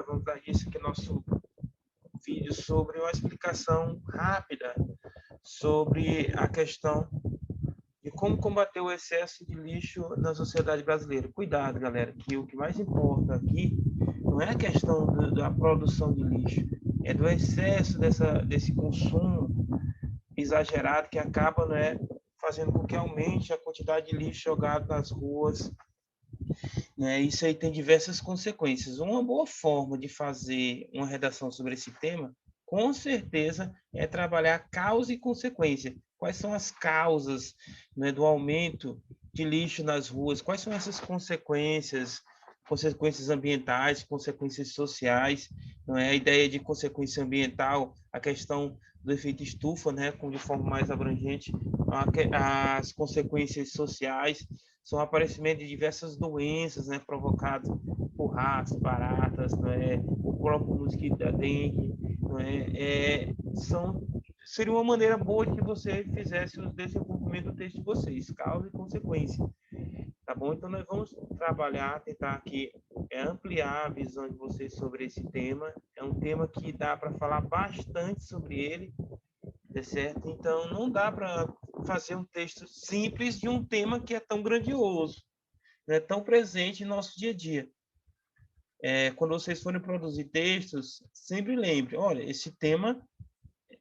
Vamos dar início aqui ao nosso vídeo sobre uma explicação rápida sobre a questão de como combater o excesso de lixo na sociedade brasileira. Cuidado, galera, que o que mais importa aqui não é a questão da produção de lixo, é do excesso desse consumo exagerado que acaba, né, fazendo com que aumente a quantidade de lixo jogado nas ruas, né? Isso aí tem diversas consequências. Uma boa forma de fazer uma redação sobre esse tema, com certeza, é trabalhar causa e consequência. Quais são as causas, né, do aumento de lixo nas ruas? Quais são essas consequências? Consequências ambientais, consequências sociais, não é? A ideia de consequência ambiental, a questão do efeito estufa, né, de forma mais abrangente, as consequências sociais, são o aparecimento de diversas doenças, né, provocadas por ratos, baratas, né, o próprio mosquito da dengue, né, seria uma maneira boa de que você fizesse o desenvolvimento do texto de vocês, causa e consequência, tá bom? Então nós vamos trabalhar, tentar aqui ampliar a visão de vocês sobre esse tema. É um tema que dá para falar bastante sobre ele, tá certo? Então não dá para fazer um texto simples de um tema que é tão grandioso, né, tão presente em nosso dia a dia. Quando vocês forem produzir textos, sempre lembre, olha, esse tema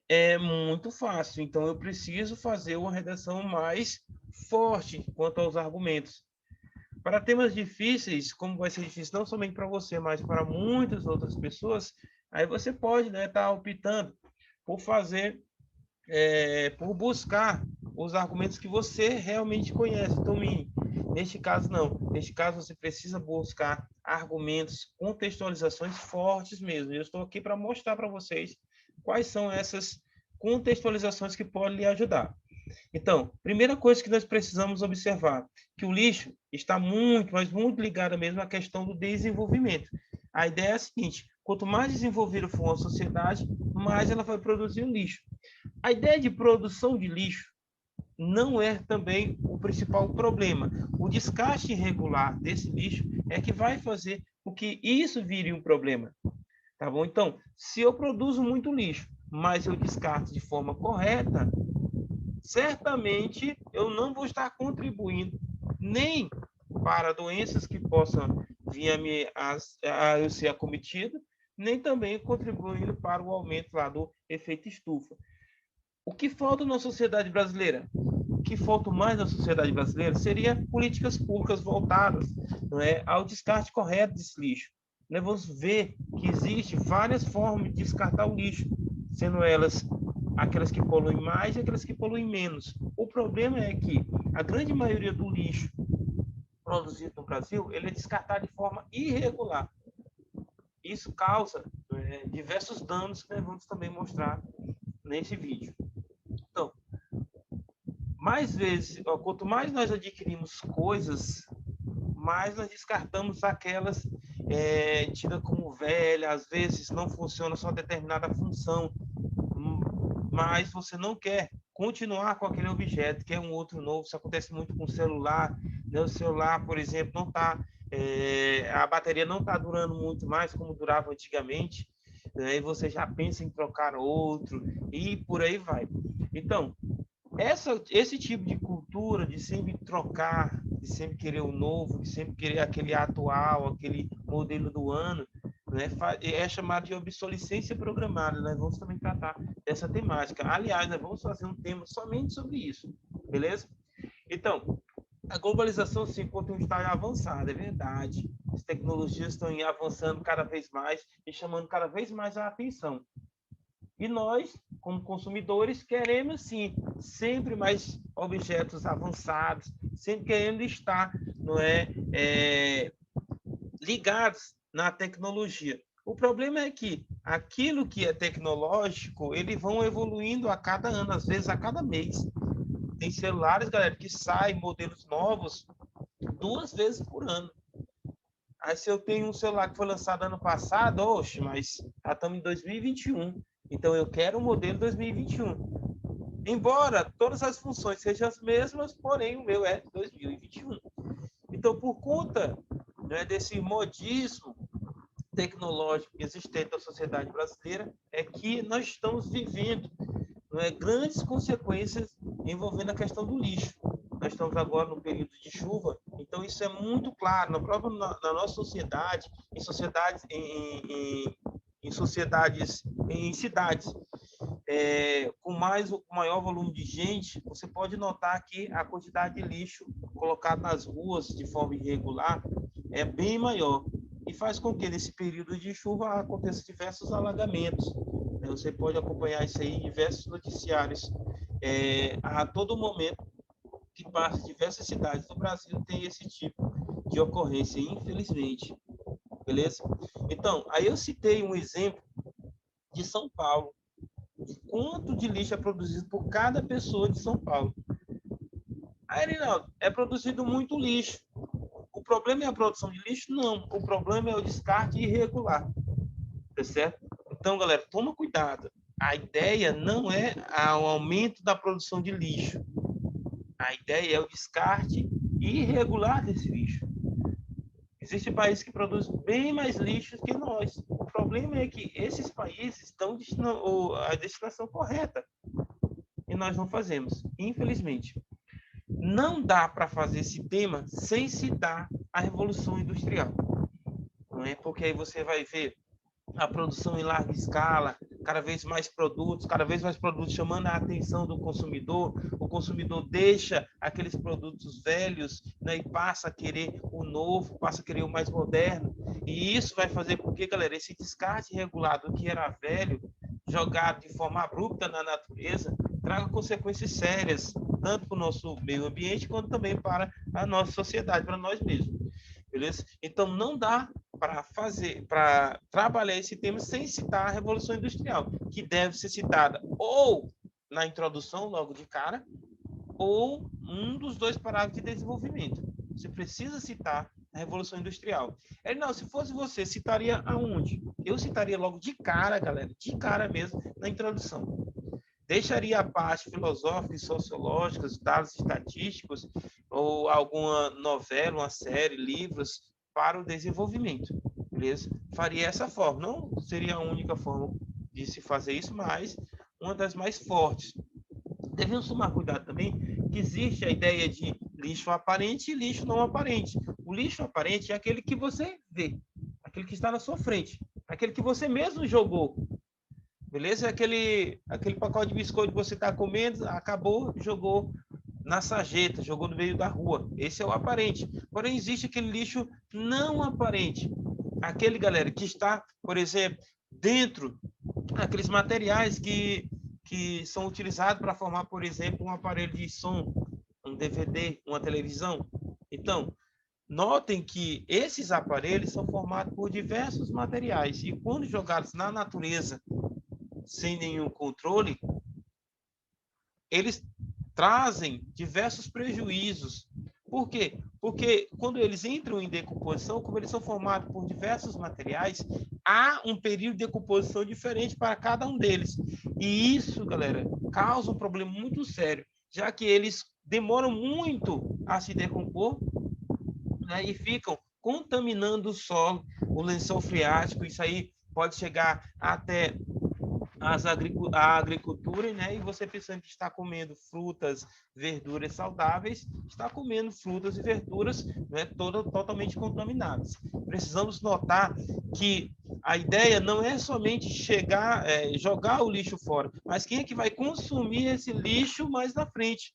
é muito fácil, então eu preciso fazer uma redação mais forte quanto aos argumentos. Para temas difíceis, como vai ser difícil não somente para você, mas para muitas outras pessoas, aí você pode, né, estar optando por fazer, por buscar os argumentos que você realmente conhece, domine. Neste caso, não. Neste caso, você precisa buscar argumentos, contextualizações fortes mesmo. Eu estou aqui para mostrar para vocês quais são essas contextualizações que podem lhe ajudar. Então, primeira coisa que nós precisamos observar, que o lixo está muito, mas muito ligado mesmo à questão do desenvolvimento. A ideia é a seguinte, quanto mais desenvolvida for uma sociedade, mais ela vai produzir o lixo. A ideia de produção de lixo não é também o principal problema. O descarte irregular desse lixo é que vai fazer com que isso vire um problema. Tá bom? Então, se eu produzo muito lixo, mas eu descarto de forma correta, certamente eu não vou estar contribuindo nem para doenças que possam vir a eu ser acometido, nem também contribuindo para o aumento lá do efeito estufa. O que falta na sociedade brasileira? O que falta mais na sociedade brasileira seria políticas públicas voltadas, não é, ao descarte correto desse lixo. Nós vamos ver que existe várias formas de descartar o lixo, sendo elas aquelas que poluem mais e aquelas que poluem menos. O problema é que a grande maioria do lixo produzido no Brasil ele é descartado de forma irregular. Isso causa diversos danos que nós vamos também mostrar nesse vídeo. Então, mais vezes, quanto mais nós adquirimos coisas, mais nós descartamos aquelas tidas como velhas, às vezes não funciona só determinada função, mas você não quer continuar com aquele objeto, que é um outro novo. Isso acontece muito com o celular, né? O celular, por exemplo, não está, a bateria não está durando muito mais como durava antigamente, né? E você já pensa em trocar outro e por aí vai. Então, esse tipo de cultura de sempre trocar, de sempre querer o novo, de sempre querer aquele atual, aquele modelo do ano, né, é chamado de obsolescência programada. Nós vamos também tratar dessa temática. Aliás, nós vamos fazer um tema somente sobre isso, beleza? Então, a globalização se encontra em um estágio avançado, é verdade. As tecnologias estão avançando cada vez mais e chamando cada vez mais a atenção. E nós, como consumidores, queremos, sim, sempre mais objetos avançados, sempre querendo estar, não ligados na tecnologia. O problema é que aquilo que é tecnológico, eles vão evoluindo a cada ano, às vezes a cada mês. Tem celulares, galera, que saem modelos novos 2 vezes por ano. Aí se eu tenho um celular que foi lançado ano passado, oxe, mas já estamos em 2021. Então eu quero o modelo 2021. Embora todas as funções sejam as mesmas, porém o meu é de 2021. Então, por conta, né, desse modismo, tecnológico existente na sociedade brasileira é que nós estamos vivendo, não é, grandes consequências envolvendo a questão do lixo. Nós estamos agora no período de chuva, então isso é muito claro na nossa sociedade, em cidades com maior volume de gente, você pode notar que a quantidade de lixo colocado nas ruas de forma irregular é bem maior e faz com que nesse período de chuva aconteça diversos alagamentos. Você pode acompanhar isso aí em diversos noticiários. A todo momento que passa diversas cidades do Brasil tem esse tipo de ocorrência, infelizmente. Beleza? Então, aí eu citei um exemplo de São Paulo, de quanto de lixo é produzido por cada pessoa de São Paulo. Aí, Reinaldo, é produzido muito lixo. O problema é a produção de lixo? Não. O problema é o descarte irregular. Tá certo? Então, galera, toma cuidado. A ideia não é o aumento da produção de lixo. A ideia é o descarte irregular desse lixo. Existem países que produzem bem mais lixo que nós. O problema é que esses países estão destinando a destinação correta e nós não fazemos, infelizmente. Não dá para fazer esse tema sem citar a Revolução Industrial, não é? Porque aí você vai ver a produção em larga escala, cada vez mais produtos chamando a atenção do consumidor. O consumidor deixa aqueles produtos velhos, né, e passa a querer o novo, passa a querer o mais moderno. E isso vai fazer com que, galera, esse descarte regulado que era velho, jogado de forma abrupta na natureza, traga consequências sérias, tanto para o nosso meio ambiente, quanto também para a nossa sociedade, para nós mesmos. Beleza? Então, não dá para trabalhar esse tema sem citar a Revolução Industrial, que deve ser citada ou na introdução, logo de cara, ou um dos dois parágrafos de desenvolvimento. Você precisa citar a Revolução Industrial. Não, se fosse você, citaria aonde? Eu citaria logo de cara, galera, de cara mesmo, na introdução. Deixaria a parte filosófica e sociológica, dados estatísticos, ou alguma novela, uma série, livros, para o desenvolvimento, beleza? Faria essa forma. Não seria a única forma de se fazer isso, mas uma das mais fortes. Devemos tomar cuidado também que existe a ideia de lixo aparente e lixo não aparente. O lixo aparente é aquele que você vê, aquele que está na sua frente, aquele que você mesmo jogou. Beleza? Aquele pacote de biscoito que você está comendo, acabou, jogou na sarjeta, jogou no meio da rua. Esse é o aparente. Porém, existe aquele lixo não aparente. Aquele, galera, que está, por exemplo, dentro daqueles materiais que são utilizados para formar, por exemplo, um aparelho de som, um DVD, uma televisão. Então, notem que esses aparelhos são formados por diversos materiais e quando jogados na natureza sem nenhum controle, eles trazem diversos prejuízos. Por quê? Porque quando eles entram em decomposição, como eles são formados por diversos materiais, há um período de decomposição diferente para cada um deles. E isso, galera, causa um problema muito sério, já que eles demoram muito a se decompor, né, e ficam contaminando o solo, o lençol freático. Isso aí pode chegar até a agricultura, né? E você pensando que está comendo frutas, verduras saudáveis, está comendo frutas e verduras, né, totalmente contaminadas. Precisamos notar que a ideia não é somente jogar o lixo fora, mas quem é que vai consumir esse lixo mais na frente,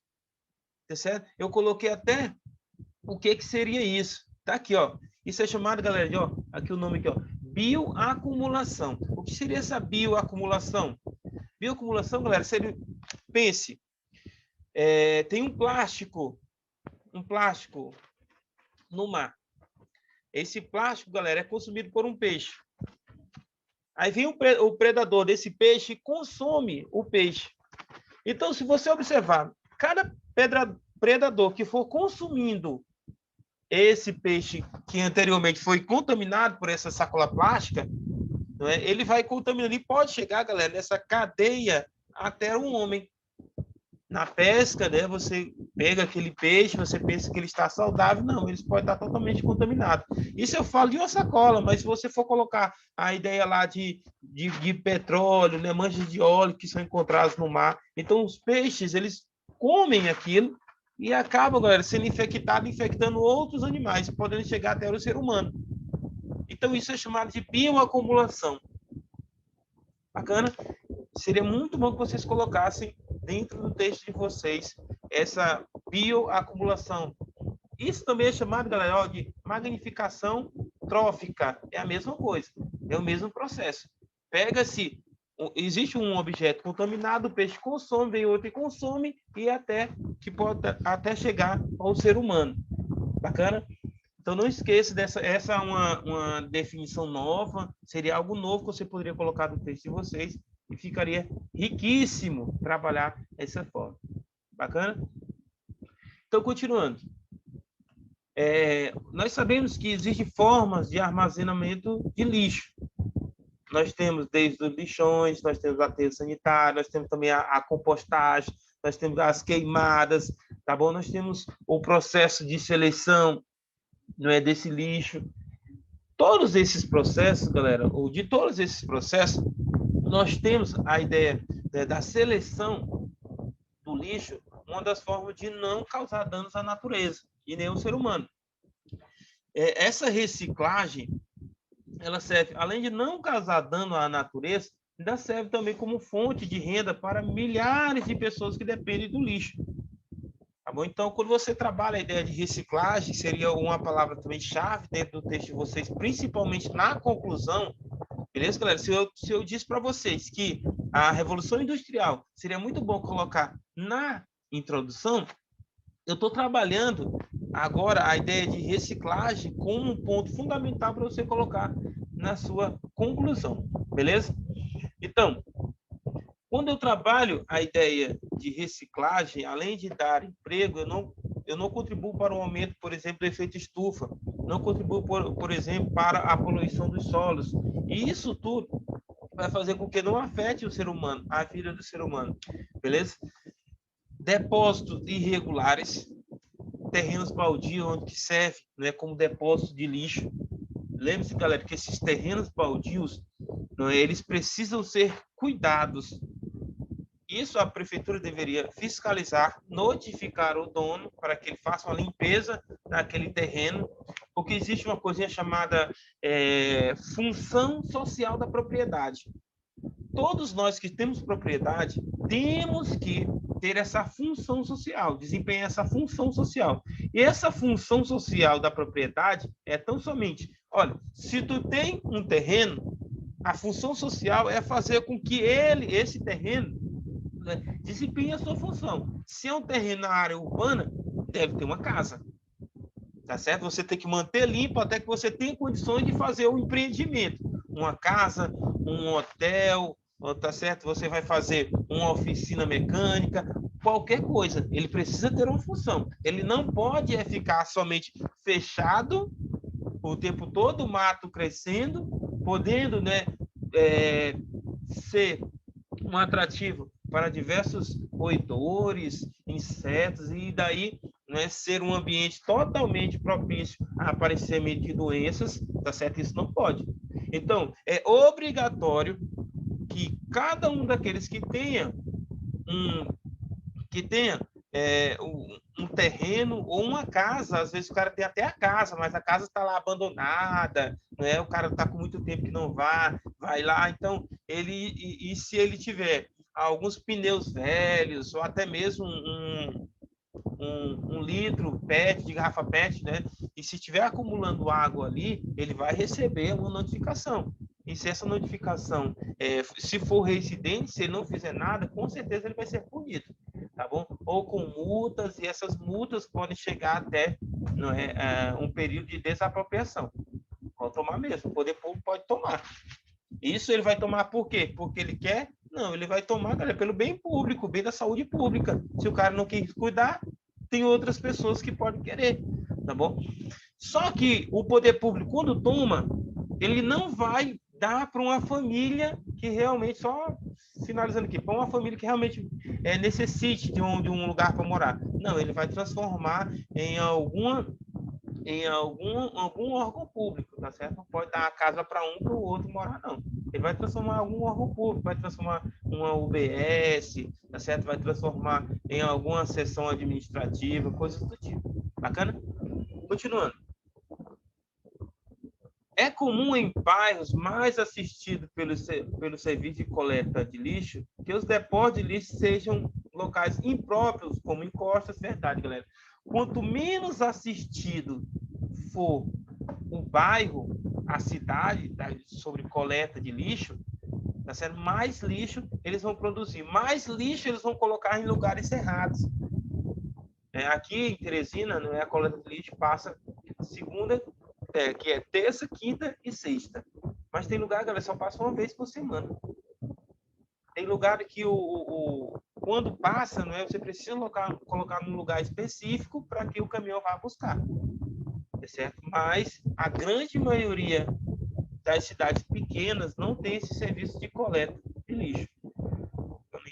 tá certo? Eu coloquei até o que seria isso. Tá aqui, ó. Isso é chamado, galera, de, ó, aqui o nome aqui, ó, bioacumulação. O que seria essa bioacumulação? Bioacumulação, galera, pense, tem um plástico no mar. Esse plástico, galera, é consumido por um peixe. Aí vem o predador desse peixe e consome o peixe. Então, se você observar, cada predador que for consumindo esse peixe que anteriormente foi contaminado por essa sacola plástica, não é? Ele vai contaminando e pode chegar, galera, nessa cadeia até um homem. Na pesca, né, você pega aquele peixe, você pensa que ele está saudável, não, eles podem estar totalmente contaminados. Isso eu falo de uma sacola, mas se você for colocar a ideia lá de petróleo, né, manchas de óleo que são encontradas no mar, então os peixes, eles comem aquilo e acabam, galera, sendo infectados, infectando outros animais, podendo chegar até o ser humano. Então isso é chamado de bioacumulação. Bacana? Seria muito bom que vocês colocassem dentro do texto de vocês essa bioacumulação. Isso também é chamado, galera, de magnificação trófica. É a mesma coisa, é o mesmo processo. Pega-se, existe um objeto contaminado, o peixe consome, vem outro e consome, e até que pode até chegar ao ser humano. Bacana? Então, não esqueça dessa, essa é uma definição nova, seria algo novo que você poderia colocar no texto de vocês e ficaria riquíssimo trabalhar dessa forma. Bacana? Então, continuando. Nós sabemos que existem formas de armazenamento de lixo. Nós temos desde os lixões, nós temos o aterro sanitário, nós temos também a compostagem, nós temos as queimadas, tá bom? Nós temos o processo de seleção, não é, desse lixo. Todos esses processos, galera, ou de todos esses processos, nós temos a ideia, né, da seleção do lixo, uma das formas de não causar danos à natureza e nem ao ser humano. Essa reciclagem, ela serve, além de não causar dano à natureza, ainda serve também como fonte de renda para milhares de pessoas que dependem do lixo. Tá bom? Então, quando você trabalha a ideia de reciclagem, seria uma palavra também chave dentro do texto de vocês, principalmente na conclusão, beleza, galera? Se eu disse para vocês que a Revolução Industrial seria muito bom colocar na introdução, eu estou trabalhando agora a ideia de reciclagem como um ponto fundamental para você colocar na sua conclusão, beleza? Então, quando eu trabalho a ideia de reciclagem, além de dar emprego, eu não contribuo para o aumento, por exemplo, do efeito estufa, não contribuo, por exemplo, para a poluição dos solos. E isso tudo vai fazer com que não afete o ser humano, a vida do ser humano, beleza? Depósitos irregulares, terrenos baldios, onde que serve, né, como depósito de lixo. Lembre-se, galera, que esses terrenos baldios, não, eles precisam ser cuidados. Isso a prefeitura deveria fiscalizar, notificar o dono para que ele faça uma limpeza naquele terreno, porque existe uma coisinha chamada função social da propriedade. Todos nós que temos propriedade temos que ter essa função social, desempenhar essa função social. E essa função social da propriedade é tão somente, olha, se tu tem um terreno, a função social é fazer com que esse terreno, né, desempenhe a sua função. Se é um terreno na área urbana, deve ter uma casa. Tá certo? Você tem que manter limpo até que você tenha condições de fazer um empreendimento. Uma casa, um hotel, tá certo? Você vai fazer uma oficina mecânica, qualquer coisa. Ele precisa ter uma função. Ele não pode ficar somente fechado o tempo todo, o mato crescendo, podendo, né, ser um atrativo para diversos roedores, insetos, e daí, né, ser um ambiente totalmente propício a aparecimento de doenças, tá certo? Isso não pode. Então, é obrigatório que cada um daqueles que tenha um terreno ou uma casa, às vezes o cara tem até a casa, mas a casa está lá abandonada, né? O cara está com muito tempo que não vai lá, então e se ele tiver alguns pneus velhos ou até mesmo um litro PET, de garrafa PET, né? E se estiver acumulando água ali, ele vai receber uma notificação. E se essa notificação, se for reincidente, se ele não fizer nada, com certeza ele vai ser punido, tá bom? Ou com multas, e essas multas podem chegar até, não é, um período de desapropriação. Pode tomar mesmo, o poder público pode tomar. Isso ele vai tomar por quê? Porque ele quer? Não, ele vai tomar, galera, pelo bem público, bem da saúde pública. Se o cara não quer cuidar, tem outras pessoas que podem querer, tá bom? Só que o poder público, quando toma, ele não vai dar para uma família que realmente só finalizando aqui, para uma família que realmente necessite de um lugar para morar. Não, ele vai transformar em algum órgão público, tá certo? Não pode dar a casa para um para o outro morar, não. Ele vai transformar em algum órgão público, vai transformar uma UBS, tá certo? Vai transformar em alguma seção administrativa, coisas do tipo. Bacana? Continuando. É comum em bairros mais assistidos pelo serviço de coleta de lixo que os depósitos de lixo sejam locais impróprios, como encostas, verdade, galera. Quanto menos assistido for o bairro, a cidade, sobre coleta de lixo, tá certo? Mais lixo eles vão produzir, mais lixo eles vão colocar em lugares errados. Aqui em Teresina, a coleta de lixo passa segunda, que é terça, quinta e sexta. Mas tem lugar, galera, só passa uma vez por semana. Tem lugar que quando passa, você precisa colocar num lugar específico para que o caminhão vá buscar. Certo? Mas a grande maioria das cidades pequenas não tem esse serviço de coleta de lixo.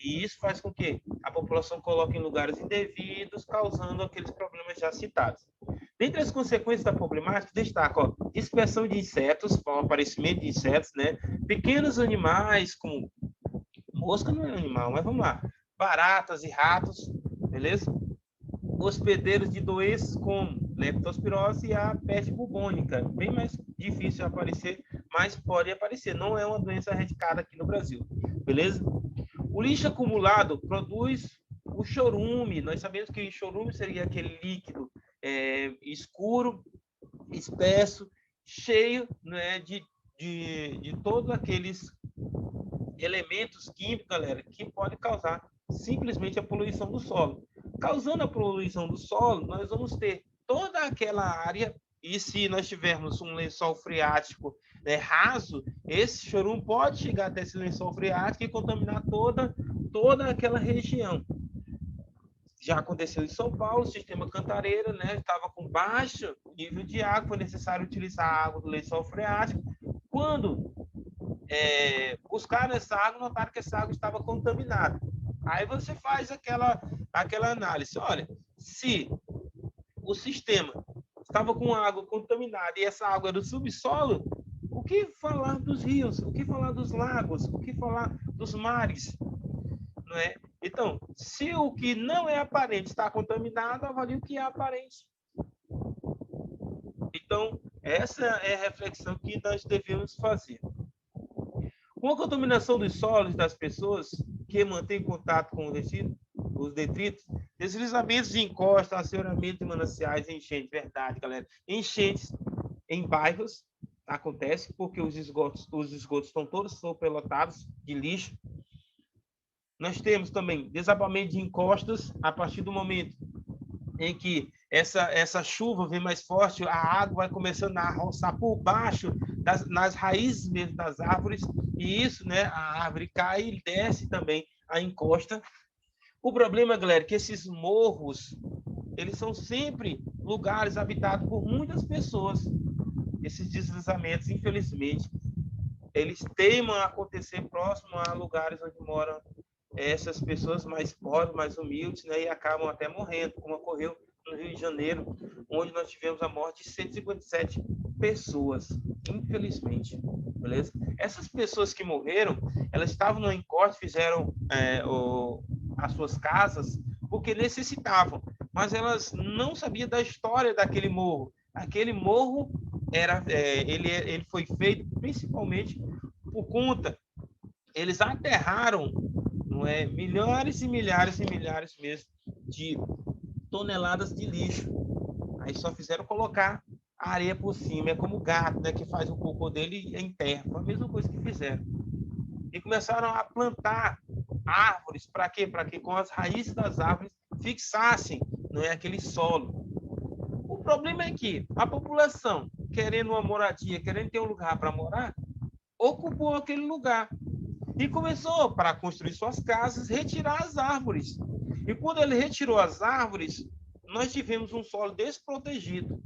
E isso faz com que a população coloque em lugares indevidos, causando aqueles problemas já citados. Dentre as consequências da problemática, destaca dispersão de insetos, o aparecimento de insetos, pequenos animais, como mosca não é animal, mas vamos lá, baratas e ratos, beleza? Hospedeiros de doenças como leptospirose e a peste bubônica, bem mais difícil de aparecer, mas pode aparecer, não é uma doença erradicada aqui no Brasil, beleza? O lixo acumulado produz o chorume. Nós sabemos que o chorume seria aquele líquido escuro, espesso, cheio de todos aqueles elementos químicos, galera, que podem causar simplesmente a poluição do solo. Causando a poluição do solo, nós vamos ter toda aquela área, e se nós tivermos um lençol freático raso, esse chorume pode chegar até esse lençol freático e contaminar toda aquela região. Já aconteceu em São Paulo, o sistema Cantareira, estava com baixo nível de água, foi necessário utilizar a água do lençol freático. Quando buscaram essa água, notaram que essa água estava contaminada. Aí você faz aquela análise. Olha, se o sistema estava com água contaminada e essa água era do subsolo, o que falar dos rios? O que falar dos lagos? O que falar dos mares? Não é? Então, se o que não é aparente está contaminado, avalie o que é aparente. Então, essa é a reflexão que nós devemos fazer. Com a contaminação dos solos das pessoas que mantêm contato com os detritos, deslizamentos de encosta, assoreamento de mananciais, enchentes, verdade, galera. Enchentes em bairros acontece porque os esgotos estão todos superlotados de lixo. Nós temos também desabamento de encostas a partir do momento em que essa chuva vem mais forte, a água vai começando a roçar por baixo nas raízes mesmo das árvores, e isso, a árvore cai e desce também a encosta. O problema, galera, é que esses morros, eles são sempre lugares habitados por muitas pessoas. Esses deslizamentos, infelizmente, eles teimam a acontecer próximo a lugares onde moram essas pessoas mais pobres, mais humildes, e acabam até morrendo, como ocorreu no Rio de Janeiro, onde nós tivemos a morte de 157 pessoas, infelizmente, beleza? Essas pessoas que morreram, elas estavam no encoste, fizeram as suas casas porque necessitavam, mas elas não sabiam da história daquele morro. Aquele morro ele foi feito principalmente por conta, eles aterraram milhares e milhares e milhares mesmo de toneladas de lixo. Aí só fizeram colocar a areia por cima. É como o gato, que faz o cocô dele e enterra. Foi a mesma coisa que fizeram. E começaram a plantar árvores. Para quê? Para que com as raízes das árvores fixassem aquele solo. O problema é que a população, querendo uma moradia, querendo ter um lugar para morar, ocupou aquele lugar. E começou, para construir suas casas, retirar as árvores. E quando ele retirou as árvores, nós tivemos um solo desprotegido.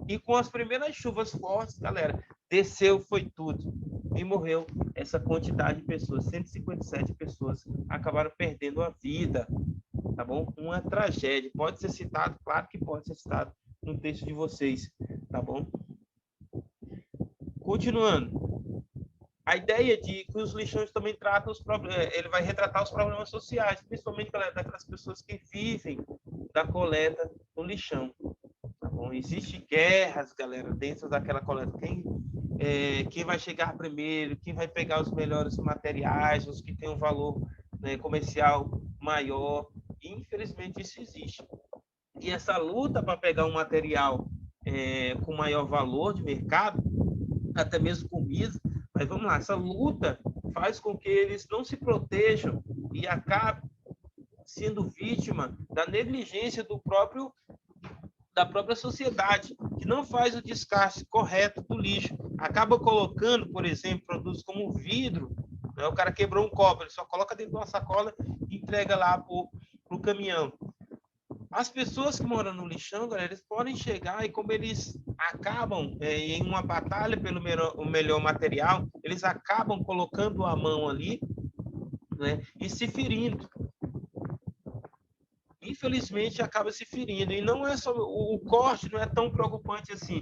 E com as primeiras chuvas fortes, galera, desceu, foi tudo. e morreu essa quantidade de pessoas. 157 pessoas acabaram perdendo a vida, tá bom? Uma tragédia. Pode ser citado, claro que pode ser citado no texto de vocês, tá bom? Continuando. A ideia de que os lixões também tratam os problemas, ele vai retratar os problemas sociais, principalmente, galera, daquelas pessoas que vivem da coleta do lixão. Tá bom? Existem guerras, galera, dentro daquela coleta. Quem vai chegar primeiro, quem vai pegar os melhores materiais, os que têm um valor, né, comercial maior. E, infelizmente, isso existe. E essa luta para pegar um material com maior valor de mercado, até mesmo comida, mas vamos lá, essa luta faz com que eles não se protejam e acabem sendo vítima da negligência da própria sociedade, que não faz o descarte correto do lixo. Acaba colocando, por exemplo, produtos como vidro, né? O cara quebrou um copo, ele só coloca dentro de uma sacola e entrega lá para o caminhão. As pessoas que moram no lixão, galera, eles podem chegar e como eles acabam em uma batalha pelo melhor material, eles acabam colocando a mão ali, né, e se ferindo. Infelizmente, acaba se ferindo. E não é só o corte, não é tão preocupante assim.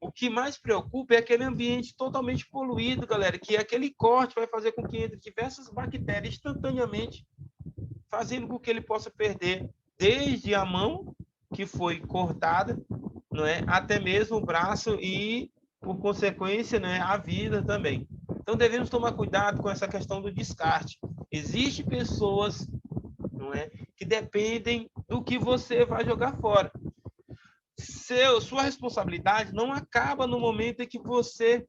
O que mais preocupa é aquele ambiente totalmente poluído, galera, que aquele corte vai fazer com que entre diversas bactérias instantaneamente, fazendo com que ele possa perder desde a mão que foi cortada, não é, até mesmo o braço e, por consequência, né, a vida também. Então devemos tomar cuidado com essa questão do descarte. Existem pessoas, não é, que dependem do que você vai jogar fora. Sua responsabilidade não acaba no momento em que você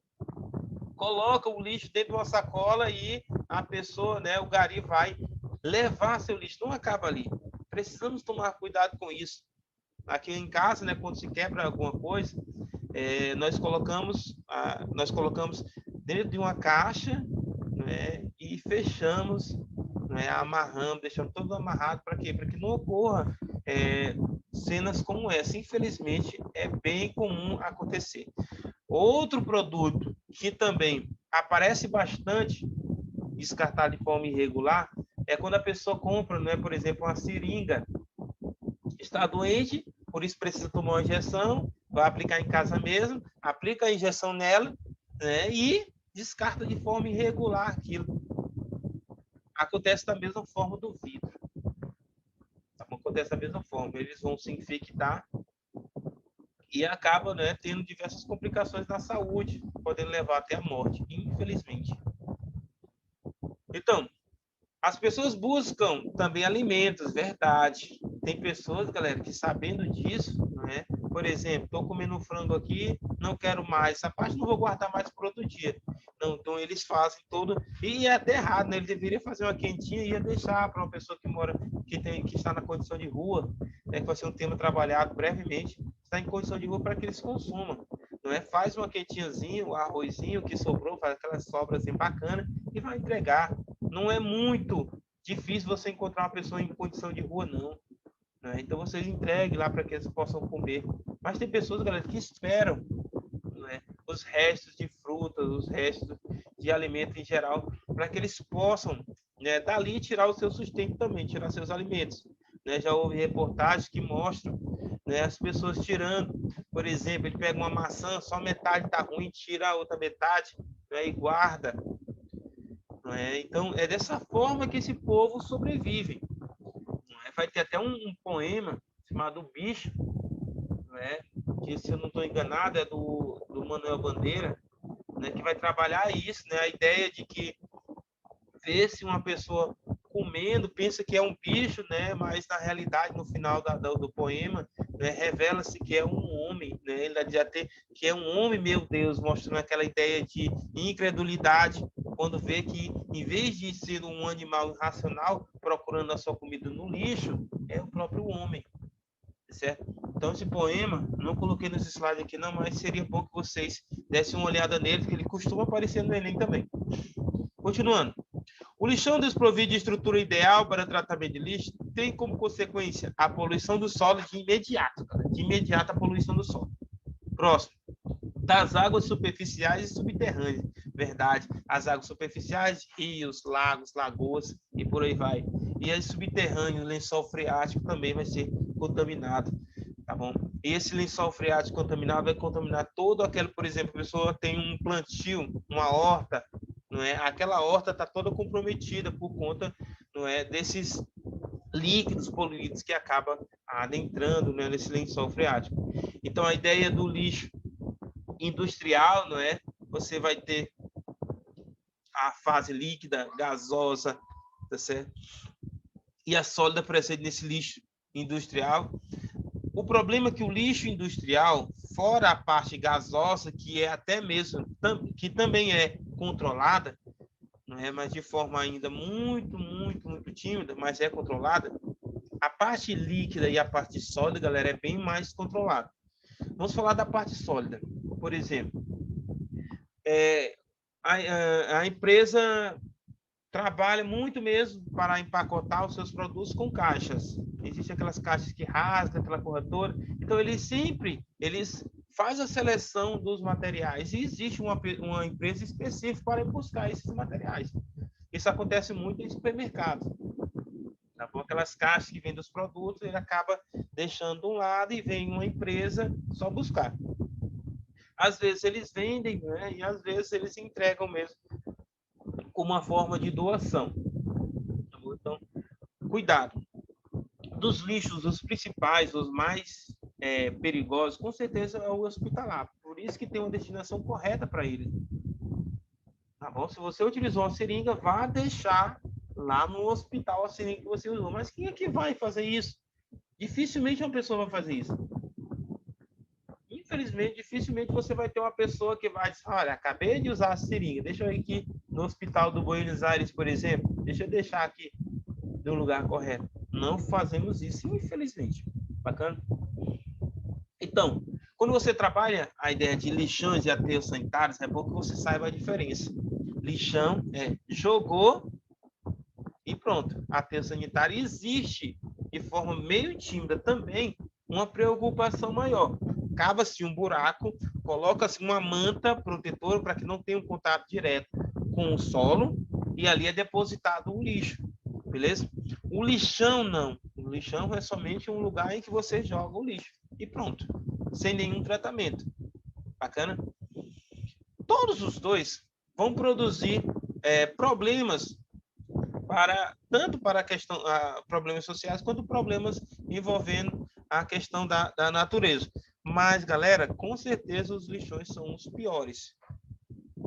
coloca o lixo dentro de uma sacola e a pessoa, né, o gari vai levar seu lixo. Não acaba ali. Precisamos tomar cuidado com isso. Aqui em casa, né, quando se quebra alguma coisa, nós colocamos dentro de uma caixa, né, e fechamos, né, amarramos, deixamos tudo amarrado. Para quê? Para que não ocorra cenas como essa. Infelizmente, é bem comum acontecer. Outro produto que também aparece bastante descartado de forma irregular é quando a pessoa compra, né, por exemplo, uma seringa. Está doente, por isso precisa tomar uma injeção, vai aplicar em casa mesmo, aplica a injeção nela, né, e descarta de forma irregular aquilo. Acontece da mesma forma do vidro. Acontece da mesma forma. Eles vão se infectar e acaba, né, tendo diversas complicações na saúde, podendo levar até a morte, infelizmente. Então, as pessoas buscam também alimentos, verdade. Tem pessoas, galera, que sabendo disso, né? Por exemplo, estou comendo um frango aqui, não quero mais, essa parte não vou guardar mais para outro dia. Não, então eles fazem todo, e é até errado, né? Ele deveria fazer uma quentinha e ia deixar para uma pessoa que mora, que está na condição de rua, né? Que vai ser um tema trabalhado brevemente, está em condição de rua para que eles consumam. Não é? Faz uma quentinhazinha, um arrozinho que sobrou, faz aquelas sobras assim bacana e vai entregar. Não é muito difícil você encontrar uma pessoa em condição de rua, não. Né? Então, vocês entreguem lá para que eles possam comer. Mas tem pessoas, galera, que esperam, né, os restos de frutas, os restos de alimento em geral, para que eles possam, né, dali tirar o seu sustento também, tirar seus alimentos. Né? Já houve reportagens que mostram, né, as pessoas tirando. Por exemplo, ele pega uma maçã, só metade está ruim, tira a outra metade, né, e guarda. Então, é dessa forma que esse povo sobrevive. Vai ter até um poema chamado O Bicho, né? Que, se eu não estou enganado, é do Manuel Bandeira, né? Que vai trabalhar isso, né? A ideia de que vê-se uma pessoa comendo, pensa que é um bicho, né? Mas, na realidade, no final do poema, né, revela-se que é um homem, né? Ele já tem que é um homem, meu Deus, mostrando aquela ideia de incredulidade, quando vê que, em vez de ser um animal irracional, procurando a sua comida no lixo, é o próprio homem, certo? Então, esse poema, não coloquei nos slides aqui não, mas seria bom que vocês dessem uma olhada nele, que ele costuma aparecer no Enem também. Continuando. O lixão desprovido de estrutura ideal para tratamento de lixo tem como consequência a poluição do solo de imediato, cara. De imediato a poluição do solo. Próximo. das águas superficiais e subterrâneas. Verdade. As águas superficiais, rios, lagos, lagoas e por aí vai. E as subterrâneas, o lençol freático também vai ser contaminado, tá bom? E esse lençol freático contaminado vai contaminar todo aquele, por exemplo, a pessoa tem um plantio, uma horta, não é? Aquela horta está toda comprometida por conta, não é, desses líquidos poluídos que acaba adentrando, né, nesse lençol freático. Então a ideia do lixo industrial, não é? Você vai ter a fase líquida, gasosa, tá certo? E a sólida presente nesse lixo industrial. O problema é que o lixo industrial, fora a parte gasosa, que é até mesmo, que também é controlada, não é, mas de forma ainda muito tímida, mas é controlada, a parte líquida e a parte sólida, galera, é bem mais controlada. Vamos falar da parte sólida. Por exemplo, a empresa trabalha muito mesmo para empacotar os seus produtos com caixas. Existem aquelas caixas que rasgam, aquela corretora. Então, eles fazem a seleção dos materiais e existe uma empresa específica para ir buscar esses materiais. Isso acontece muito em supermercados. Tá bom? Aquelas caixas que vendem os produtos, ele acaba deixando de um lado e vem uma empresa só buscar. Às vezes eles vendem, né? E às vezes eles entregam mesmo como uma forma de doação. Então, cuidado. Dos lixos, os principais, os mais perigosos, com certeza é o hospitalar. Por isso que tem uma destinação correta para ele. Tá bom? Se você utilizou uma seringa, vá deixar lá no hospital a seringa que você usou. Mas quem é que vai fazer isso? Dificilmente uma pessoa vai fazer isso. Infelizmente, dificilmente você vai ter uma pessoa que vai dizer, olha, acabei de usar a seringa, deixa eu ir aqui no hospital do Buenos Aires, por exemplo, deixa eu deixar aqui no lugar correto. Não fazemos isso, infelizmente. Bacana? Então, quando você trabalha a ideia de lixões e aterros sanitários, é bom que você saiba a diferença. Lixão é jogou e pronto. Aterro sanitário existe de forma meio tímida também uma preocupação maior. Cava-se um buraco, coloca-se uma manta protetora para que não tenha um contato direto com o solo e ali é depositado o lixo, beleza? O lixão não. O lixão é somente um lugar em que você joga o lixo e pronto, sem nenhum tratamento. Bacana? Todos os dois vão produzir problemas tanto para a questão problemas sociais quanto problemas envolvendo a questão da natureza. Mas, galera, com certeza os lixões são os piores.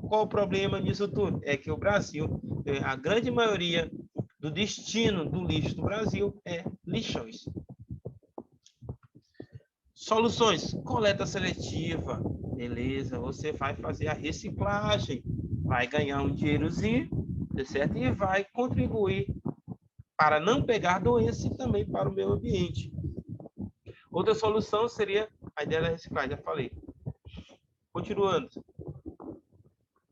Qual o problema disso tudo? É que o Brasil, a grande maioria do destino do lixo do Brasil é lixões. Soluções, coleta seletiva, beleza, você vai fazer a reciclagem, vai ganhar um dinheirozinho, certo? E vai contribuir para não pegar doença e também para o meio ambiente. Outra solução seria a ideia da reciclagem, já falei. Continuando.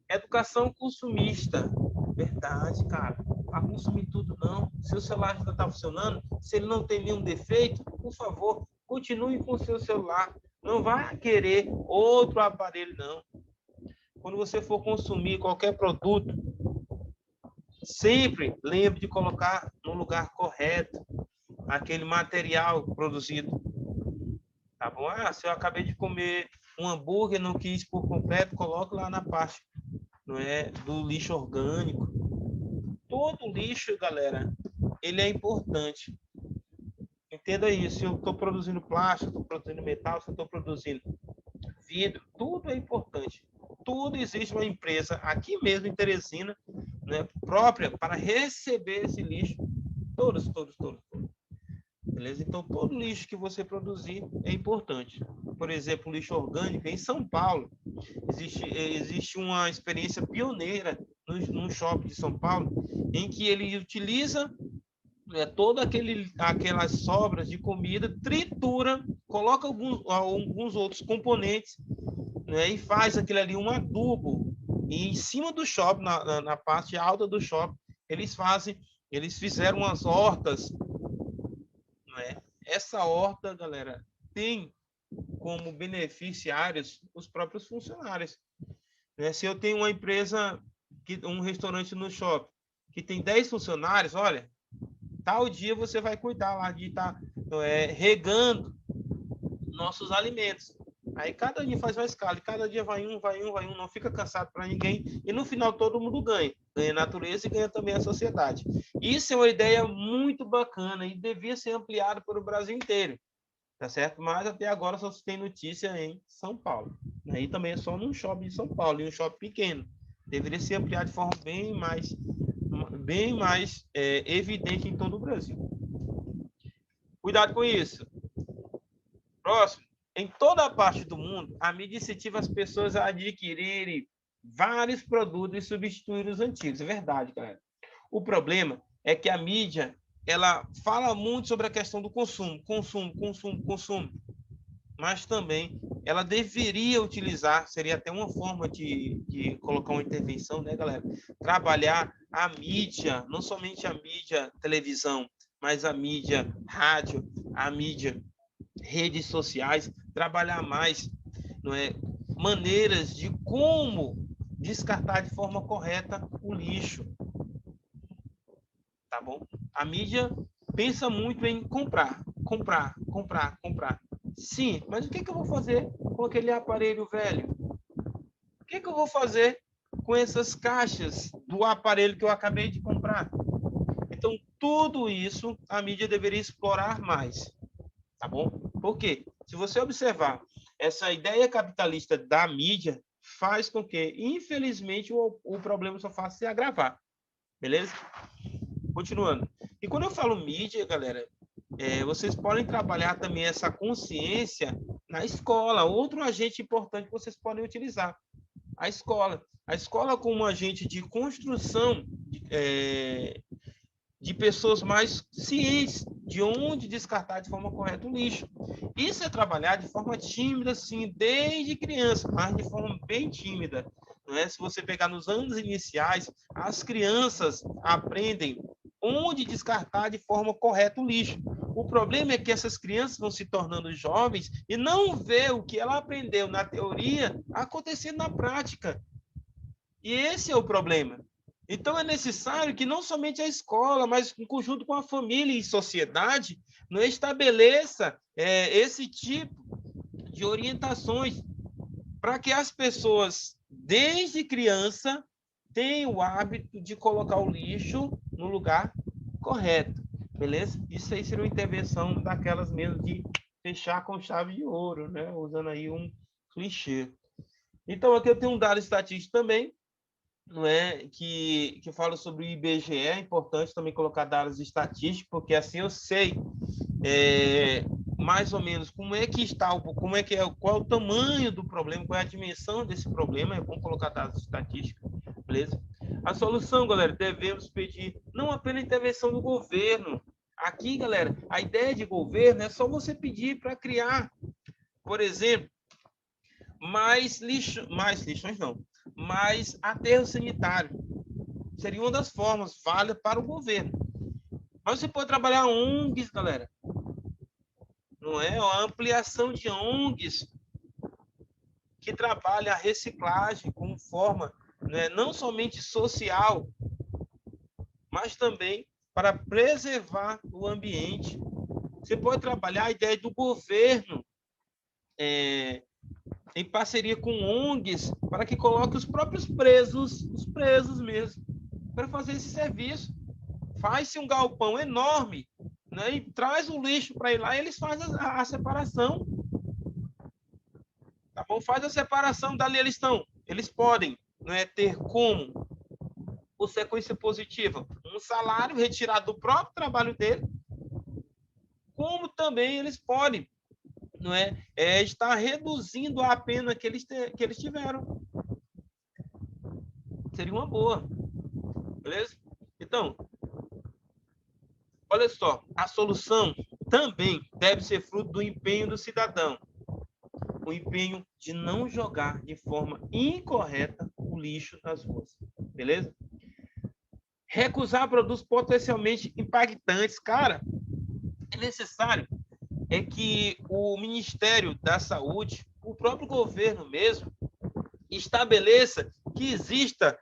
Educação consumista. Verdade, cara. A consumir tudo não. Se o celular já está funcionando, se ele não tem nenhum defeito, por favor, continue com o seu celular. Não vai querer outro aparelho, não. Quando você for consumir qualquer produto, sempre lembre de colocar no lugar correto aquele material produzido. Tá bom? Se eu acabei de comer um hambúrguer, não quis por completo, coloque lá na parte, não é, do lixo orgânico. Todo lixo, galera, ele é importante. Entenda isso. Se eu estou produzindo plástico, estou produzindo metal, se eu estou produzindo vidro, tudo é importante. Tudo existe uma empresa aqui mesmo em Teresina, né, própria para receber esse lixo. Todos. Beleza? Então, todo lixo que você produzir é importante. Por exemplo, o lixo orgânico, em São Paulo, existe uma experiência pioneira num shopping de São Paulo, em que ele utiliza todas aquelas sobras de comida, tritura, coloca alguns outros componentes, né, e faz aquele ali um adubo. E em cima do shopping, na parte alta do shopping, eles fizeram umas hortas. Essa horta, galera, tem como beneficiários os próprios funcionários. Né? Se eu tenho uma empresa, um restaurante no shopping, que tem 10 funcionários, olha, tal dia você vai cuidar lá de estar regando nossos alimentos. Aí cada dia faz uma escala, e cada dia vai um, não fica cansado para ninguém, e no final todo mundo ganha. Ganha a natureza e ganha também a sociedade. Isso é uma ideia muito bacana e devia ser ampliada para o Brasil inteiro, tá certo? Mas até agora só se tem notícia em São Paulo. E também é só num shopping de São Paulo, e um shopping pequeno. Deveria ser ampliado de forma bem mais evidente em todo o Brasil. Cuidado com isso. Próximo. Em toda a parte do mundo, a mídia incentiva as pessoas a adquirirem vários produtos e substituir os antigos. É verdade, galera. O problema é que a mídia, ela fala muito sobre a questão do consumo. Mas também ela deveria utilizar, seria até uma forma de colocar uma intervenção, né, galera? Trabalhar a mídia, não somente a mídia televisão, mas a mídia rádio, a mídia redes sociais, trabalhar mais, não é, maneiras de como descartar de forma correta o lixo, tá bom? A mídia pensa muito em comprar. Sim, mas o que eu vou fazer com aquele aparelho velho? O que eu vou fazer com essas caixas do aparelho que eu acabei de comprar? Então, tudo isso a mídia deveria explorar mais, tá bom? Por quê? Se você observar, essa ideia capitalista da mídia faz com que, infelizmente, o problema só faça se agravar. Beleza? Continuando. E quando eu falo mídia, galera, vocês podem trabalhar também essa consciência na escola. Outro agente importante que vocês podem utilizar. A escola. A escola como agente de construção de pessoas mais cientes de onde descartar de forma correta o lixo. Isso é trabalhar de forma tímida, sim, desde criança, mas de forma bem tímida. Não é? Se você pegar nos anos iniciais, as crianças aprendem onde descartar de forma correta o lixo. O problema é que essas crianças vão se tornando jovens e não vê o que ela aprendeu na teoria acontecendo na prática. E esse é o problema. Então, é necessário que não somente a escola, mas em conjunto com a família e sociedade, não estabeleça esse tipo de orientações para que as pessoas, desde criança, tenham o hábito de colocar o lixo no lugar correto, beleza? Isso aí seria uma intervenção daquelas mesmo de fechar com chave de ouro, né? Usando aí um clichê. Então, aqui eu tenho um dado estatístico também, não é, que fala sobre o IBGE. É importante também colocar dados estatísticos, porque assim eu sei mais ou menos como é que está, qual é o tamanho do problema, qual é a dimensão desse problema. É bom colocar dados estatísticos, beleza? A solução, galera, devemos pedir não apenas intervenção do governo. Aqui, galera, a ideia de governo é só você pedir para criar, por exemplo, mais aterro sanitário. Seria uma das formas válidas para o governo. Mas você pode trabalhar ONGs, galera. Não é? A ampliação de ONGs que trabalha a reciclagem como forma, né, não somente social, mas também para preservar o ambiente. Você pode trabalhar a ideia do governo em parceria com ONGs, para que coloque os próprios presos, os presos mesmo, para fazer esse serviço. Faz-se um galpão enorme, né, e traz o lixo para ir lá e eles fazem a separação. Tá bom? Faz a separação, dali eles podem, né, ter como consequência positiva um salário retirado do próprio trabalho dele, como também eles podem, não estar reduzindo a pena que eles tiveram. Seria uma boa, beleza? Então, olha só, a solução também deve ser fruto do empenho do cidadão, o empenho de não jogar de forma incorreta o lixo nas ruas, beleza? Recusar produtos potencialmente impactantes, cara, é necessário é que o Ministério da Saúde, o próprio governo mesmo, estabeleça que exista